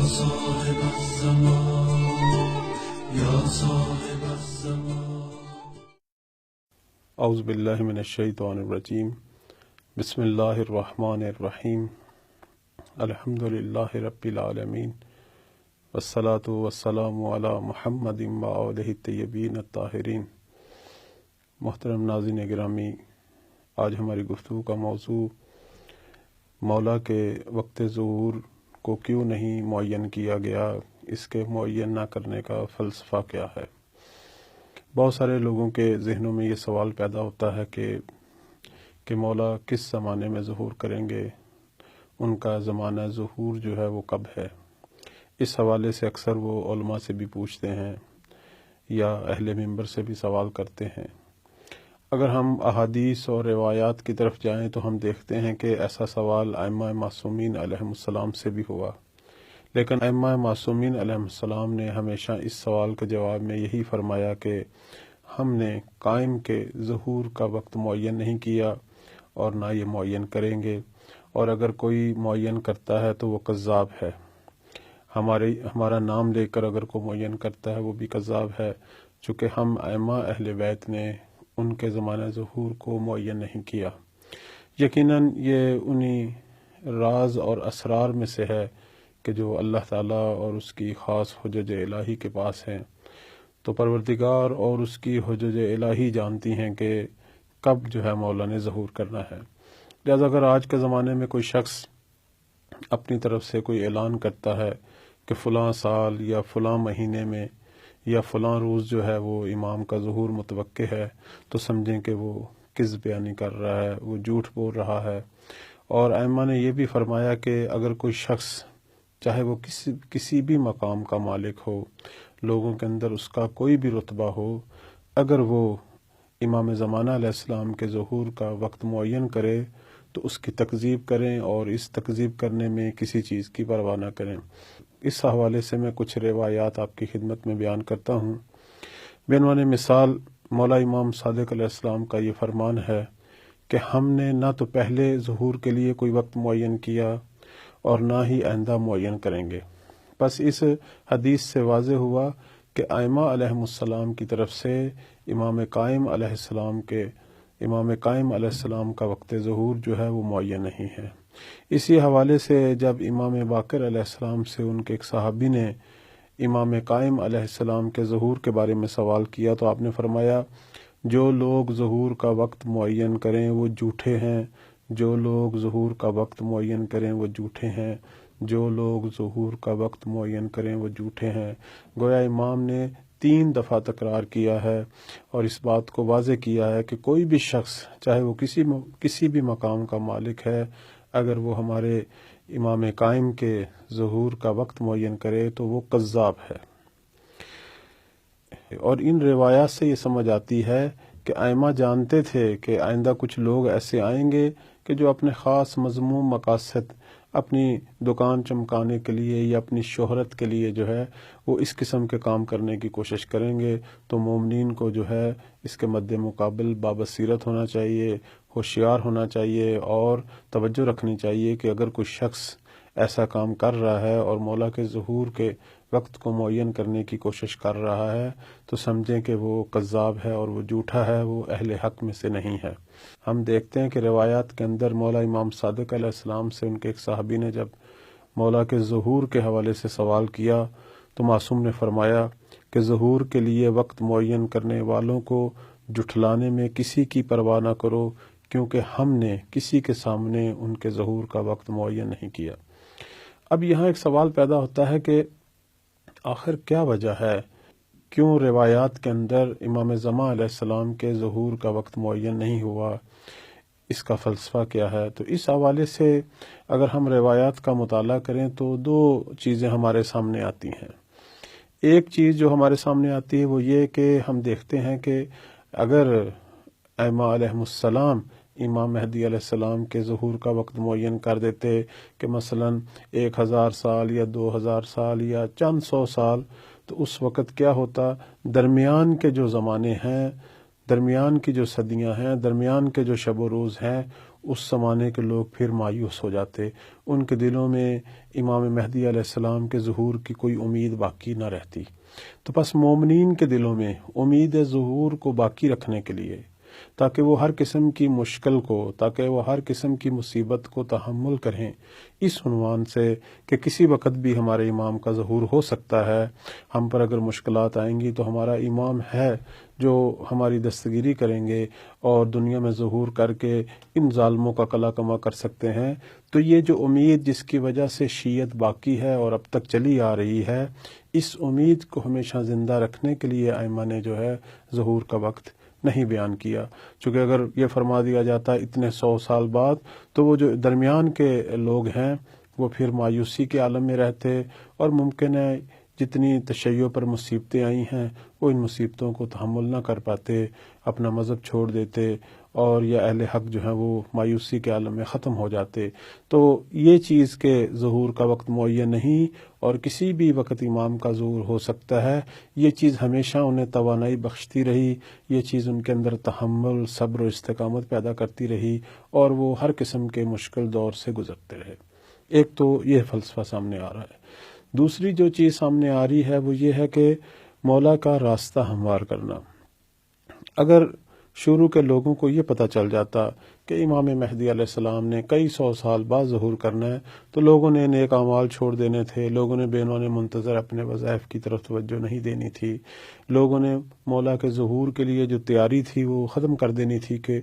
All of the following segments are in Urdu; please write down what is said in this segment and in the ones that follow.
صاحب الزمان یا صاحب الزمان. اعوذ باللہ من الشیطان الرجیم. بسم اللہ الرحمن الرحیم. الحمد للہ رب العالمین والصلاة والسلام علی محمد وآلہ الطیبین الطاہرین. محترم ناظرین گرامی، آج ہماری گفتگو کا موضوع مولا کے وقت ظہور کو کیوں نہیں معین کیا گیا، اس کے معین نہ کرنے کا فلسفہ کیا ہے. بہت سارے لوگوں کے ذہنوں میں یہ سوال پیدا ہوتا ہے کہ مولا کس زمانے میں ظہور کریں گے، ان کا زمانہ ظہور جو ہے وہ کب ہے. اس حوالے سے اکثر وہ علماء سے بھی پوچھتے ہیں یا اہل منبر سے بھی سوال کرتے ہیں. اگر ہم احادیث اور روایات کی طرف جائیں تو ہم دیکھتے ہیں کہ ایسا سوال ائمہ معصومین علیہم السلام سے بھی ہوا، لیکن ائمہ معصومین علیہم السلام نے ہمیشہ اس سوال کے جواب میں یہی فرمایا کہ ہم نے قائم کے ظہور کا وقت معین نہیں کیا اور نہ یہ معین کریں گے، اور اگر کوئی معین کرتا ہے تو وہ کذاب ہے. ہمارا نام لے کر اگر کوئی معین کرتا ہے وہ بھی کذاب ہے، چونکہ ہم ائمہ اہل بیت نے ان کے زمانہ ظہور کو معین نہیں کیا. یقیناً یہ انہی راز اور اسرار میں سے ہے کہ جو اللہ تعالیٰ اور اس کی خاص حجج الہی کے پاس ہیں. تو پروردگار اور اس کی حجج الہی جانتی ہیں کہ کب جو ہے مولا نے ظہور کرنا ہے. لہذا اگر آج کے زمانے میں کوئی شخص اپنی طرف سے کوئی اعلان کرتا ہے کہ فلاں سال یا فلاں مہینے میں یا فلاں روز جو ہے وہ امام کا ظہور متوقع ہے، تو سمجھیں کہ وہ کذب بیانی کر رہا ہے، وہ جھوٹ بول رہا ہے. اور ائمہ نے یہ بھی فرمایا کہ اگر کوئی شخص چاہے وہ کسی بھی مقام کا مالک ہو، لوگوں کے اندر اس کا کوئی بھی رتبہ ہو، اگر وہ امام زمانہ علیہ السلام کے ظہور کا وقت معین کرے تو اس کی تکذیب کریں اور اس تکذیب کرنے میں کسی چیز کی پرواہ نہ کریں. اس حوالے سے میں کچھ روایات آپ کی خدمت میں بیان کرتا ہوں. بعنوان مثال مولا امام صادق علیہ السلام کا یہ فرمان ہے کہ ہم نے نہ تو پہلے ظہور کے لیے کوئی وقت معین کیا اور نہ ہی آئندہ معین کریں گے. بس اس حدیث سے واضح ہوا کہ ائمہ علیہم السلام کی طرف سے امام قائم علیہ السلام کا وقت ظہور جو ہے وہ معین نہیں ہے. اسی حوالے سے جب امام باقر علیہ السلام سے ان کے ایک صحابی نے امام قائم علیہ السلام کے ظہور کے بارے میں سوال کیا تو آپ نے فرمایا، جو لوگ ظہور کا وقت معین کریں وہ جھوٹے ہیں، جو لوگ ظہور کا وقت معین کریں وہ جھوٹے ہیں، جو لوگ ظہور کا وقت معین کریں وہ جھوٹے ہیں. گویا امام نے 3 دفعہ تکرار کیا ہے اور اس بات کو واضح کیا ہے کہ کوئی بھی شخص چاہے وہ کسی بھی مقام کا مالک ہے، اگر وہ ہمارے امام قائم کے ظہور کا وقت معین کرے تو وہ کذاب ہے. اور ان روایات سے یہ سمجھ آتی ہے کہ ائمہ جانتے تھے کہ آئندہ کچھ لوگ ایسے آئیں گے کہ جو اپنے خاص مذموم مقاصد، اپنی دکان چمکانے کے لیے یا اپنی شہرت کے لیے جو ہے وہ اس قسم کے کام کرنے کی کوشش کریں گے. تو مومنین کو جو ہے اس کے مد مقابل بابصیرت ہونا چاہیے، ہوشیار ہونا چاہیے اور توجہ رکھنی چاہیے کہ اگر کوئی شخص ایسا کام کر رہا ہے اور مولا کے ظہور کے وقت کو معین کرنے کی کوشش کر رہا ہے تو سمجھیں کہ وہ کذاب ہے اور وہ جھوٹا ہے، وہ اہل حق میں سے نہیں ہے. ہم دیکھتے ہیں کہ روایات کے اندر مولا امام صادق علیہ السلام سے ان کے ایک صحابی نے جب مولا کے ظہور کے حوالے سے سوال کیا تو معصوم نے فرمایا کہ ظہور کے لیے وقت معین کرنے والوں کو جھٹلانے میں کسی کی پرواہ نہ کرو، کیونکہ ہم نے کسی کے سامنے ان کے ظہور کا وقت معین نہیں کیا. اب یہاں ایک سوال پیدا ہوتا ہے کہ آخر کیا وجہ ہے، کیوں روایات کے اندر امام زمان علیہ السلام کے ظہور کا وقت معین نہیں ہوا، اس کا فلسفہ کیا ہے. تو اس حوالے سے اگر ہم روایات کا مطالعہ کریں تو 2 چیزیں ہمارے سامنے آتی ہیں. ایک چیز جو ہمارے سامنے آتی ہے وہ یہ کہ ہم دیکھتے ہیں کہ اگر ائمہ علیہم السلام امام مہدی علیہ السلام کے ظہور کا وقت معین کر دیتے کہ مثلا 1000 سال یا 2000 سال یا چند 100 سال، تو اس وقت کیا ہوتا، درمیان کے جو زمانے ہیں، درمیان کی جو صدیاں ہیں، درمیان کے جو شب و روز ہیں، اس زمانے کے لوگ پھر مایوس ہو جاتے، ان کے دلوں میں امام مہدی علیہ السلام کے ظہور کی کوئی امید باقی نہ رہتی۔ تو پس مومنین کے دلوں میں امید ظہور کو باقی رکھنے کے لیے، تاکہ وہ ہر قسم کی مشکل کو، تاکہ وہ ہر قسم کی مصیبت کو تحمل کریں، اس عنوان سے کہ کسی وقت بھی ہمارے امام کا ظہور ہو سکتا ہے، ہم پر اگر مشکلات آئیں گی تو ہمارا امام ہے جو ہماری دستگیری کریں گے اور دنیا میں ظہور کر کے ان ظالموں کا قلع کما کر سکتے ہیں۔ تو یہ جو امید جس کی وجہ سے شیعت باقی ہے اور اب تک چلی آ رہی ہے، اس امید کو ہمیشہ زندہ رکھنے کے لیے ائمہ نے جو ہے ظہور کا وقت نہیں بیان کیا، چونکہ اگر یہ فرما دیا جاتا اتنے 100 سال بعد تو وہ جو درمیان کے لوگ ہیں وہ پھر مایوسی کے عالم میں رہتے، اور ممکن ہے جتنی تشیع پر مصیبتیں آئی ہیں وہ ان مصیبتوں کو تحمل نہ کر پاتے، اپنا مذہب چھوڑ دیتے، اور یا اہل حق جو ہیں وہ مایوسی کے عالم میں ختم ہو جاتے۔ تو یہ چیز کے ظہور کا وقت معین نہیں اور کسی بھی وقت امام کا ظہور ہو سکتا ہے، یہ چیز ہمیشہ انہیں توانائی بخشتی رہی، یہ چیز ان کے اندر تحمل، صبر و استقامت پیدا کرتی رہی، اور وہ ہر قسم کے مشکل دور سے گزرتے رہے۔ ایک تو یہ فلسفہ سامنے آ رہا ہے۔ دوسری جو چیز سامنے آ رہی ہے وہ یہ ہے کہ مولا کا راستہ ہموار کرنا۔ اگر شروع کے لوگوں کو یہ پتہ چل جاتا کہ امام مہدی علیہ السلام نے کئی 100 سال بعد ظہور کرنا ہے، تو لوگوں نے نیک اعمال چھوڑ دینے تھے، لوگوں نے بینون منتظر اپنے وظائف کی طرف توجہ نہیں دینی تھی، لوگوں نے مولا کے ظہور کے لیے جو تیاری تھی وہ ختم کر دینی تھی کہ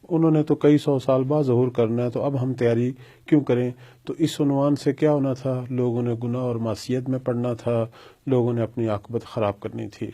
انہوں نے تو کئی 100 سال بعد ظہور کرنا ہے تو اب ہم تیاری کیوں کریں۔ تو اس عنوان سے کیا ہونا تھا، لوگوں نے گناہ اور معصیت میں پڑنا تھا، لوگوں نے اپنی عاقبت خراب کرنی تھی۔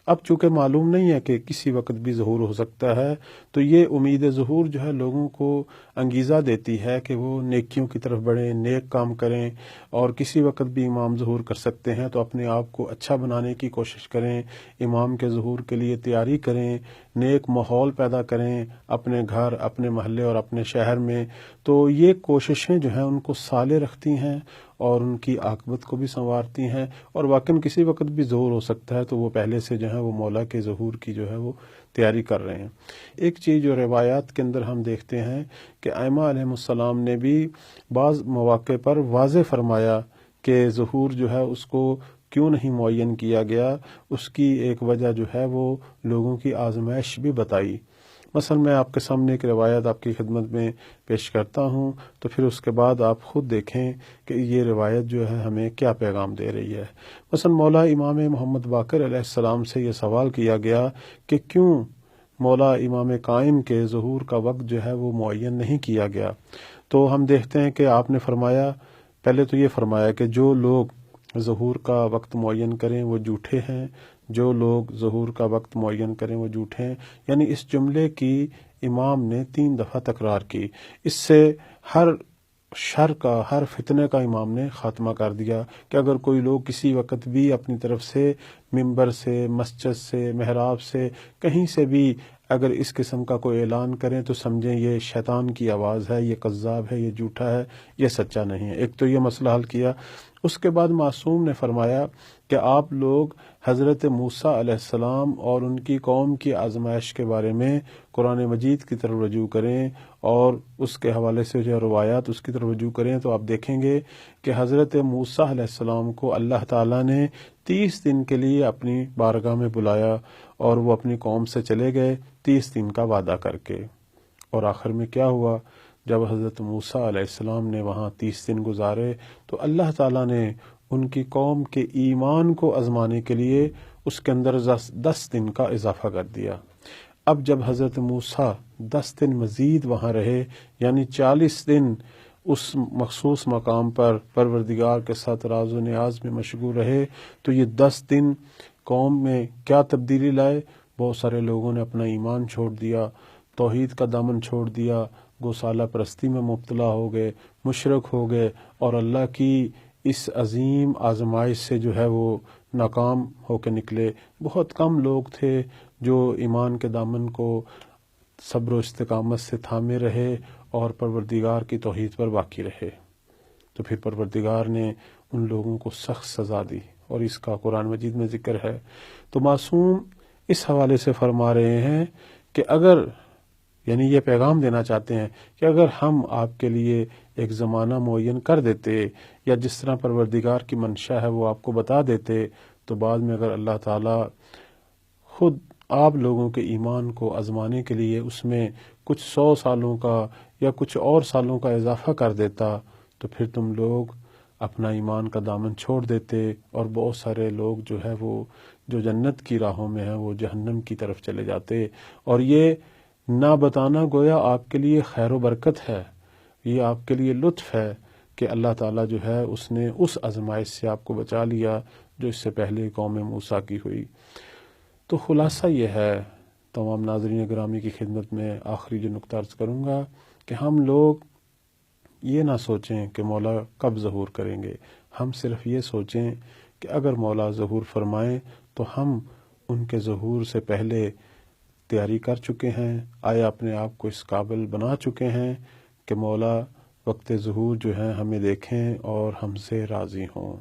اب چونکہ معلوم نہیں ہے کہ کسی وقت بھی ظہور ہو سکتا ہے، تو یہ امید ظہور جو ہے لوگوں کو انگیزہ دیتی ہے کہ وہ نیکیوں کی طرف بڑھیں، نیک کام کریں، اور کسی وقت بھی امام ظہور کر سکتے ہیں تو اپنے آپ کو اچھا بنانے کی کوشش کریں، امام کے ظہور کے لیے تیاری کریں، نیک ماحول پیدا کریں اپنے گھر، اپنے محلے اور اپنے شہر میں۔ تو یہ کوششیں جو ہیں ان کو صالح رکھتی ہیں اور ان کی عاقبت کو بھی سنوارتی ہیں، اور واقعاً کسی وقت بھی ظہور ہو سکتا ہے تو وہ پہلے سے جو ہے وہ مولا کے ظہور کی جو ہے وہ تیاری کر رہے ہیں۔ ایک چیز جو روایات کے اندر ہم دیکھتے ہیں کہ ائمہ علیہ السلام نے بھی بعض مواقع پر واضح فرمایا کہ ظہور جو ہے اس کو کیوں نہیں معین کیا گیا، اس کی ایک وجہ جو ہے وہ لوگوں کی آزمائش بھی بتائی۔ مثلا میں آپ کے سامنے ایک روایت آپ کی خدمت میں پیش کرتا ہوں، تو پھر اس کے بعد آپ خود دیکھیں کہ یہ روایت جو ہے ہمیں کیا پیغام دے رہی ہے۔ مثلا مولا امام محمد باقر علیہ السلام سے یہ سوال کیا گیا کہ کیوں مولا امام قائم کے ظہور کا وقت جو ہے وہ معین نہیں کیا گیا، تو ہم دیکھتے ہیں کہ آپ نے فرمایا، پہلے تو یہ فرمایا کہ جو لوگ ظہور کا وقت معین کریں وہ جھوٹے ہیں، جو لوگ ظہور کا وقت معین کریں وہ جھوٹے ہیں، یعنی اس جملے کی امام نے 3 دفعہ تکرار کی۔ اس سے ہر شر کا، ہر فتنے کا امام نے خاتمہ کر دیا کہ اگر کوئی لوگ کسی وقت بھی اپنی طرف سے ممبر سے، مسجد سے، محراب سے، کہیں سے بھی اگر اس قسم کا کوئی اعلان کریں تو سمجھیں یہ شیطان کی آواز ہے، یہ کذاب ہے، یہ جھوٹا ہے، یہ سچا نہیں ہے۔ ایک تو یہ مسئلہ حل کیا۔ اس کے بعد معصوم نے فرمایا کہ آپ لوگ حضرت موسیٰ علیہ السلام اور ان کی قوم کی آزمائش کے بارے میں قرآن مجید کی طرف رجوع کریں اور اس کے حوالے سے جو روایات اس کی طرف رجوع کریں، تو آپ دیکھیں گے کہ حضرت موسیٰ علیہ السلام کو اللہ تعالیٰ نے 30 دن کے لیے اپنی بارگاہ میں بلایا اور وہ اپنی قوم سے چلے گئے 30 دن کا وعدہ کر کے، اور آخر میں کیا ہوا، جب حضرت موسیٰ علیہ السلام نے وہاں 30 دن گزارے تو اللہ تعالیٰ نے ان کی قوم کے ایمان کو آزمانے کے لیے اس کے اندر 10 دن کا اضافہ کر دیا۔ اب جب حضرت موسیٰ 10 دن مزید وہاں رہے، یعنی 40 دن اس مخصوص مقام پر پروردگار کے ساتھ راز و نیاز میں مشغول رہے، تو یہ 10 دن قوم میں کیا تبدیلی لائے؟ بہت سارے لوگوں نے اپنا ایمان چھوڑ دیا، توحید کا دامن چھوڑ دیا، گوسالہ پرستی میں مبتلا ہو گئے، مشرک ہو گئے، اور اللہ کی اس عظیم آزمائش سے جو ہے وہ ناکام ہو کے نکلے۔ بہت کم لوگ تھے جو ایمان کے دامن کو صبر و استقامت سے تھامے رہے اور پروردگار کی توحید پر باقی رہے۔ تو پھر پروردگار نے ان لوگوں کو سخت سزا دی، اور اس کا قرآن مجید میں ذکر ہے۔ تو معصوم اس حوالے سے فرما رہے ہیں کہ اگر یعنی یہ پیغام دینا چاہتے ہیں کہ اگر ہم آپ کے لیے ایک زمانہ معین کر دیتے یا جس طرح پروردگار کی منشا ہے وہ آپ کو بتا دیتے، تو بعد میں اگر اللہ تعالیٰ خود آپ لوگوں کے ایمان کو آزمانے کے لیے اس میں کچھ 100 سالوں کا یا کچھ اور سالوں کا اضافہ کر دیتا، تو پھر تم لوگ اپنا ایمان کا دامن چھوڑ دیتے، اور بہت سارے لوگ جو ہے وہ جو جنت کی راہوں میں ہیں وہ جہنم کی طرف چلے جاتے۔ اور یہ نہ بتانا گویا آپ کے لیے خیر و برکت ہے، یہ آپ کے لیے لطف ہے کہ اللہ تعالیٰ جو ہے اس نے اس آزمائش سے آپ کو بچا لیا جو اس سے پہلے قوم موسیٰ کی ہوئی۔ تو خلاصہ یہ ہے تمام ناظرین گرامی کی خدمت میں آخری جو نکتہ عرض کروں گا کہ ہم لوگ یہ نہ سوچیں کہ مولا کب ظہور کریں گے، ہم صرف یہ سوچیں کہ اگر مولا ظہور فرمائیں تو ہم ان کے ظہور سے پہلے تیاری کر چکے ہیں، آیا اپنے آپ کو اس قابل بنا چکے ہیں کہ مولا وقت ظہور جو ہے ہمیں دیکھیں اور ہم سے راضی ہوں۔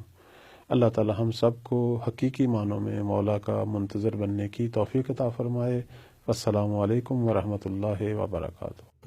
اللہ تعالی ہم سب کو حقیقی معنوں میں مولا کا منتظر بننے کی توفیق عطا فرمائے۔ السلام علیکم ورحمۃ اللہ وبرکاتہ۔